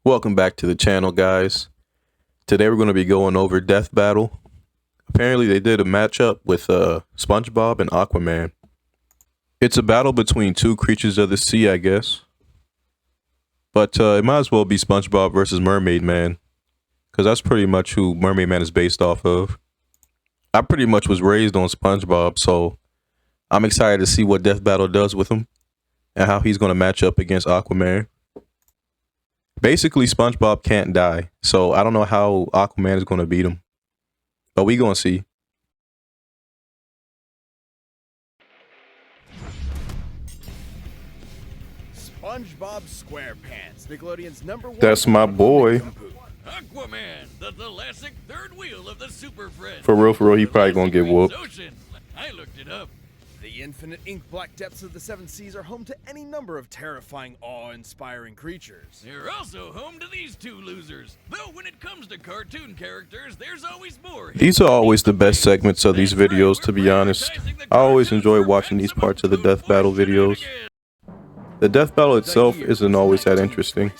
Welcome back to the channel, guys. Today we're going to be going over Death Battle. Apparently they did a matchup with SpongeBob and Aquaman. It's a battle between two creatures of the sea, I guess. But it might as well be SpongeBob versus Mermaid Man, because that's pretty much who Mermaid Man is based off of. I pretty much was raised on SpongeBob, so I'm excited to see what Death Battle does with him and how he's going to match up against Aquaman. Basically, SpongeBob can't die, so I don't know how Aquaman is going to beat him. But we going to see. SpongeBob SquarePants, Nickelodeon's #1. That's my boy. Aquaman, the classic third wheel of the Super Friends. For real, he probably going to get whooped. Ocean. I looked it up. The infinite ink black depths of the seven seas are home to any number of terrifying, awe-inspiring creatures. They're also home to these two losers. Though when it comes to cartoon characters, there's always more. These are always the best segments of these videos, to be honest. I always enjoy watching these parts of the Death Battle videos. The Death Battle itself isn't always that interesting.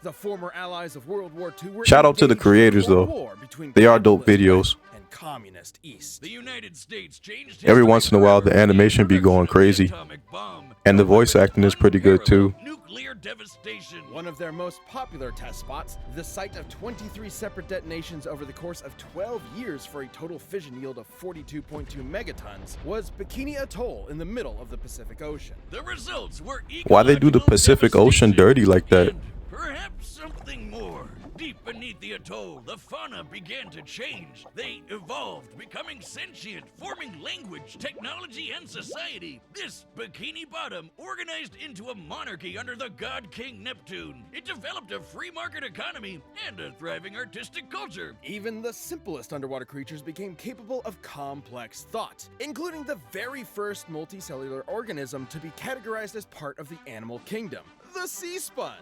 The former allies of World War II were Shout out to the engaged in creators, a though. war between They are dope capitalist videos. West and communist East. The United States changed Every history once in a while, the forever. animation be going crazy. Atomic bomb. And the voice acting is pretty good, too. Nuclear devastation. One of their most popular test spots, the site of 23 separate detonations over the course of 12 years for a total fission yield of 42.2 megatons, was Bikini Atoll in the middle of the Pacific Ocean. The results were Why they do the Pacific Ocean dirty like that? and perhaps something more. Deep beneath the atoll, the fauna began to change. They evolved, becoming sentient, forming language, technology, and society. This Bikini Bottom organized into a monarchy under the god King Neptune. It developed a free market economy and a thriving artistic culture. Even the simplest underwater creatures became capable of complex thought, including the very first multicellular organism to be categorized as part of the animal kingdom, the sea sponge.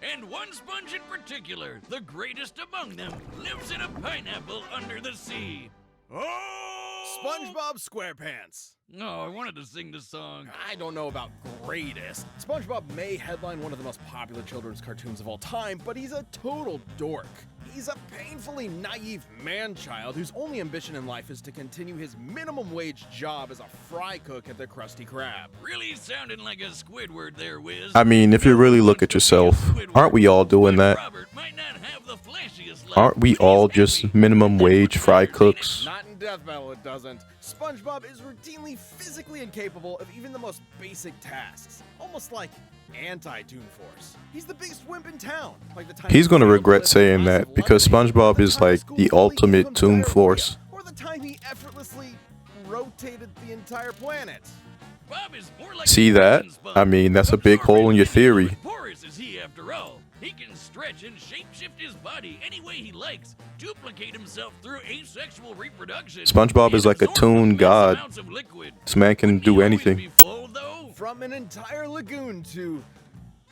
And one sponge in particular, the greatest among them, lives in a pineapple under the sea. Oh! SpongeBob SquarePants. Oh, I wanted to sing this song. I don't know about greatest. SpongeBob may headline one of the most popular children's cartoons of all time, but he's a total dork. He's a painfully naive man-child whose only ambition in life is to continue his minimum wage job as a fry cook at the Krusty Krab. Really sounding like a Squidward there, Wiz. I mean, if you really look at yourself, aren't we all doing that? Robert might not have the flashiest life, Aren't we but all he's just happy. minimum wage fry cooks? Not in Death Battle, it doesn't. SpongeBob is routinely physically incapable of even the most basic tasks, almost like anti-Toon Force. He's the biggest wimp in town. Like the time He's gonna he regret lived saying a that, massive because lunch break, SpongeBob the is time like school the completely ultimate becomes Toon diarrhea, Force. or the time he effortlessly rotated the entire planet. Bob is more like See a that? prison sponge. I mean, that's a big hole in your theory. As porous as he, after all. He can stretch and shapeshift his body any way he likes, duplicate himself through asexual reproduction. SpongeBob is and like a absorb toon immense god. amounts of liquid. This man can Wouldn't he do always anything. be full, though? From an entire lagoon to,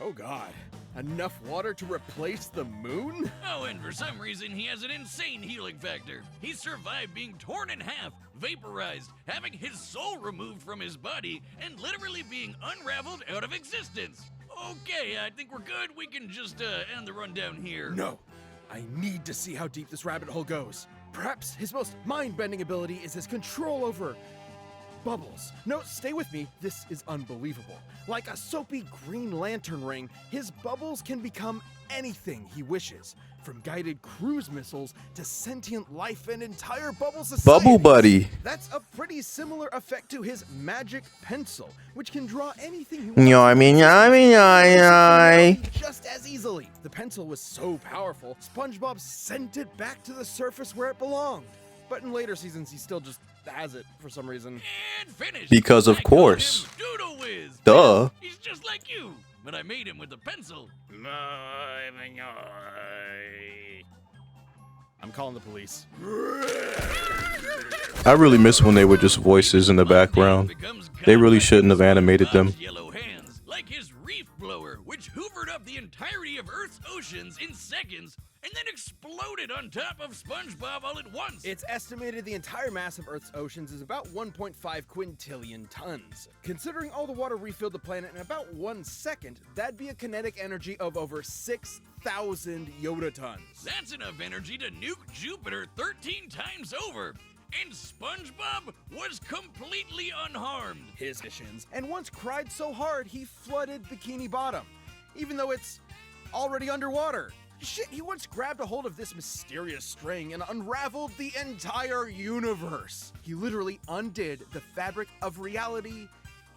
oh god, enough water to replace the moon? Oh, and for some reason, he has an insane healing factor. He survived being torn in half, vaporized, having his soul removed from his body, and literally being unraveled out of existence. Okay, I think we're good. We can just end the rundown here. No, I need to see how deep this rabbit hole goes. Perhaps his most mind-bending ability is his control over bubbles. No, stay with me. This is unbelievable. Like a soapy Green Lantern ring, his bubbles can become anything he wishes, from guided cruise missiles to sentient life and entire bubble societies. Bubble Buddy. That's a pretty similar effect to his magic pencil, which can draw anything he wants just as easily. The pencil was so powerful, SpongeBob sent it back to the surface where it belonged. But in later seasons, he still just has it for some reason. And finished. Because of I call course. him Doodle Whiz. Duh. He's just like you, but I made him with a pencil. I'm calling the police. I really miss when they were just voices in the background. They really shouldn't have animated them. Yellow hands, like his reef blower, which hoovered up the entirety of Earth's oceans in seconds and then exploded on top of SpongeBob all at once. It's estimated the entire mass of Earth's oceans is about 1.5 quintillion tons. Considering all the water refilled the planet in about 1 second, that'd be a kinetic energy of over 6,000 yotatons. That's enough energy to nuke Jupiter 13 times over. And SpongeBob was completely unharmed. His missions, and once cried so hard he flooded Bikini Bottom, even though it's already underwater. Shit, he once grabbed a hold of this mysterious string and unraveled the entire universe. He literally undid the fabric of reality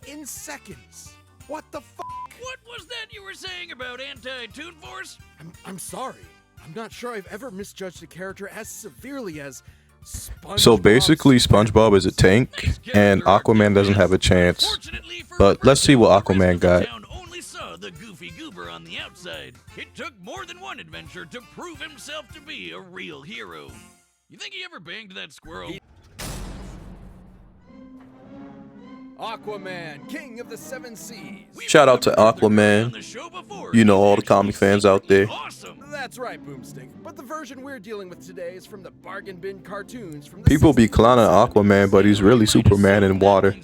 in seconds. What the fuck? What was that you were saying about anti-Toon Force? I'm sorry. I'm not sure I've ever misjudged a character as severely as SpongeBob. So basically, SpongeBob is a tank, and Aquaman doesn't have a chance. Fortunately for But let's see what the rest Aquaman of the got. town only saw the goofy goober on the outside. It took more than one adventure to prove himself to be a real hero. You think he ever banged that squirrel? Aquaman, King of the Seven Seas. We've Shout out to covered other guy Aquaman. on the show before. You know, He's all the actually comic fans out there. Awesome. That's right, Boomstick. But the version we're dealing with today is from the bargain bin cartoons from the People be 60s. clowning Aquaman, but he's really Superman in water.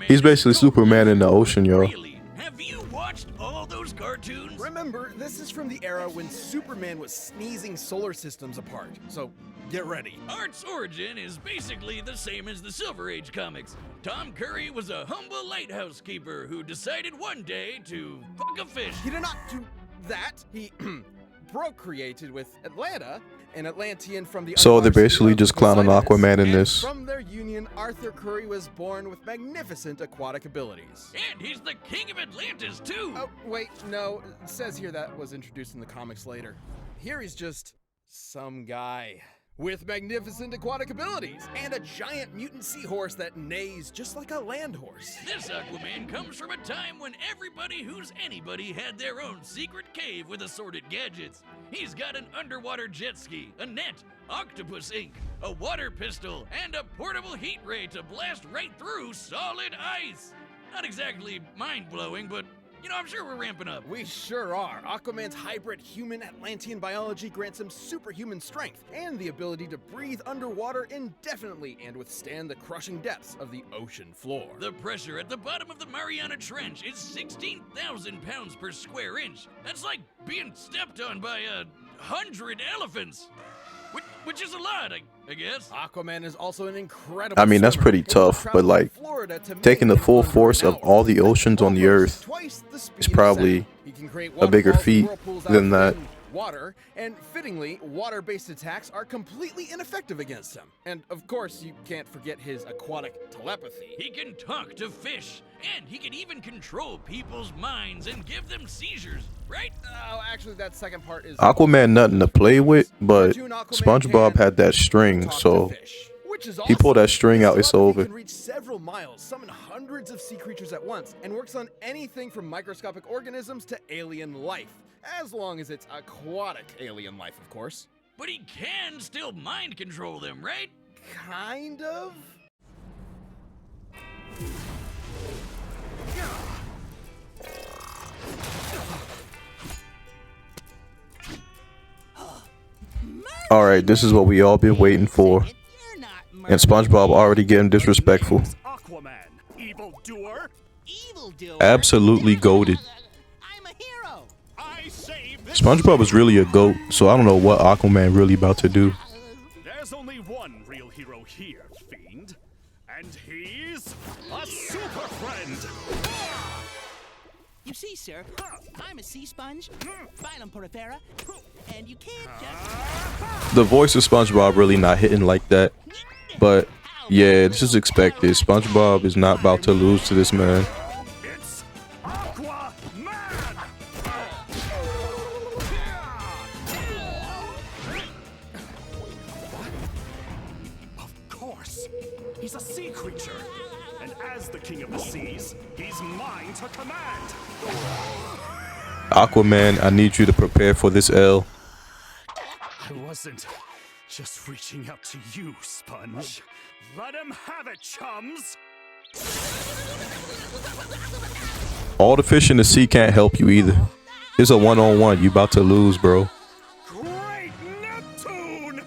He's basically Superman in the ocean, yo. Really? Have you watched all those cartoons? Remember, this is from the era when Superman was sneezing solar systems apart. So, get ready. Art's origin is basically the same as the Silver Age comics. Tom Curry was a humble lighthouse keeper who decided one day to fuck a fish. He did not do that. He procreated with Atlanta, an Atlantean from the So they're underwater basically city of just clowning Poseidon. Aquaman in And this. From their union, Arthur Curry was born with magnificent aquatic abilities. And he's the king of Atlantis, too. Oh, wait, no. It says here that was introduced in the comics later. Here he's just some guy with magnificent aquatic abilities and a giant mutant seahorse that neighs just like a land horse. This Aquaman comes from a time when everybody who's anybody had their own secret cave with assorted gadgets. He's got an underwater jet ski, a net, octopus ink, a water pistol, and a portable heat ray to blast right through solid ice. Not exactly mind-blowing, but you know, I'm sure we're ramping up. We sure are. Aquaman's hybrid human Atlantean biology grants him superhuman strength and the ability to breathe underwater indefinitely and withstand the crushing depths of the ocean floor. The pressure at the bottom of the Mariana Trench is 16,000 pounds per square inch. That's like being stepped on by 100 elephants. Which is a lot, I guess. Aquaman is also an incredible I mean, that's swimmer. pretty He tough, traveled but to like, Florida to taking the make it full under force an of hour. all the oceans on the Almost earth twice the speed is of probably sound. He can create a bigger waterfalls and feat whirlpools out than of that. thin water, and fittingly, water-based attacks are completely ineffective against him. And of course, you can't forget his aquatic telepathy. He can talk to fish, and he can even control people's minds and give them seizures, right? Oh, actually, that second part is Aquaman nothing to play with, but Cartoon Aquaman SpongeBob can had that string, talk to so fish, which is he pulled awesome. that string out, This it's telepathy over. can reach several miles, summon hundreds of sea creatures at once, and works on anything from microscopic organisms to alien life, as long as it's aquatic alien life, of course. But he can still mind control them, right? Kind of. Alright, this is what we all been waiting for. And SpongeBob already getting disrespectful. Aquaman, evildoer. Evildoer? Absolutely goated. I'm a hero. I saved this. SpongeBob is really a goat, so I don't know what Aquaman really about to do. There's only one real hero here, fiend, and he's a super friend. You see, sir, I'm a sea sponge, phylum porifera, and you can't just... The voice of SpongeBob really not hitting like that. But yeah, this is expected. SpongeBob is not about to lose to this man. It's Aquaman. Of course, he's a sea creature, and as the king of the seas, he's mine to command. Aquaman, I need you to prepare for this L. I wasn't just reaching out to you, Sponge. Let him have it, chums! All the fish in the sea can't help you either. It's a one-on-one. You about to lose, bro. Great Neptune!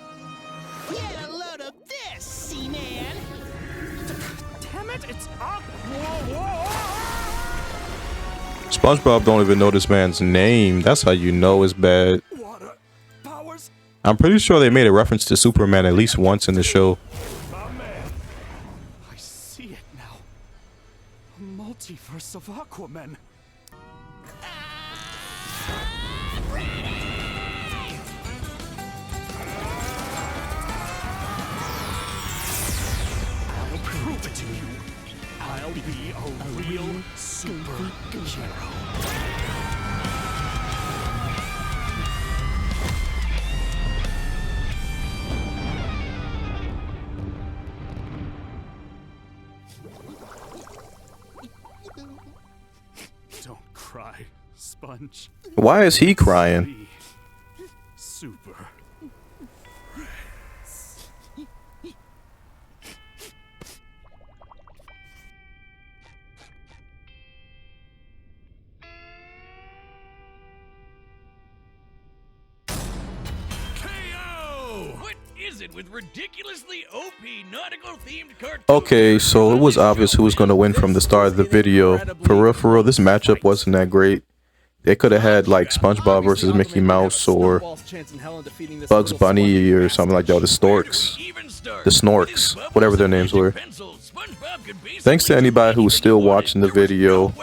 Get a load of this, Seaman. Damn it, it's up! Whoa! SpongeBob don't even know this man's name. That's how you know it's bad. Water powers? I'm pretty sure they made a reference to Superman at least once in the show. My man. I see it now. A multiverse of Aquaman. I'll prove it to you. I'll be a real superhero. Don't cry, Sponge. Why is he crying? Be super. KO! What is it with ridiculously OP nautical themed cartoons? Okay, so it was obvious who was going to win from the start of the video. For real, this matchup wasn't that great. They could have had like SpongeBob versus Mickey Mouse or Bugs Bunny or something like that, or the Storks, the Snorks, whatever their names were. Thanks to anybody who was still watching the video.